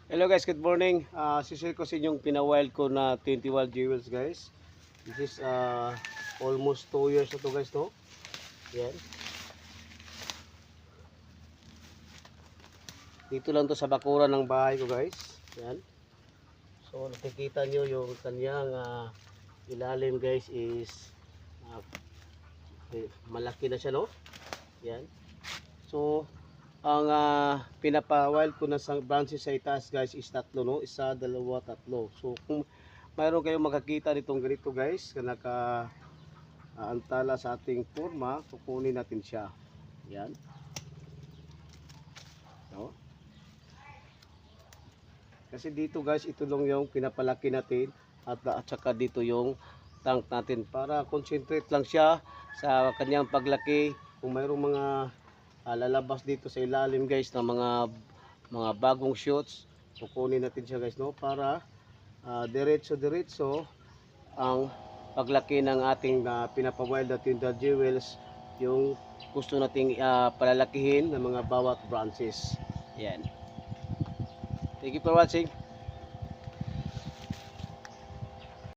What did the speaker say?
Hello guys, good morning. Sisir ko sa inyong pina-wild ko na 20 wild jewels guys. This is almost 2 years na to guys, no? Yan. Dito lang to sa bakuran ng bahay ko guys. Yan. So nakikita nyo yung kanyang ilalim guys is malaki na siya, no? Yan. So ang pinapa-wild ko na sa branches sa itaas guys is tatlo, no? Isa, dalawa, tatlo. So kung mayroon kayong makakita nitong ganito guys na naka-antala sa ating forma, kukunin natin siya. Yan. No? Kasi dito guys, ito lang yung pinapalaki natin at saka dito yung tank natin para concentrate lang siya sa kanyang paglaki. Kung mayroong mga lalabas dito sa ilalim guys ng mga bagong shoots, kukunin natin siya guys, no, para diretso ang paglaki ng ating pinapawild na Tender Jewels, yung gusto nating palalakihin ng mga bawat branches. Yan. Thank you for watching.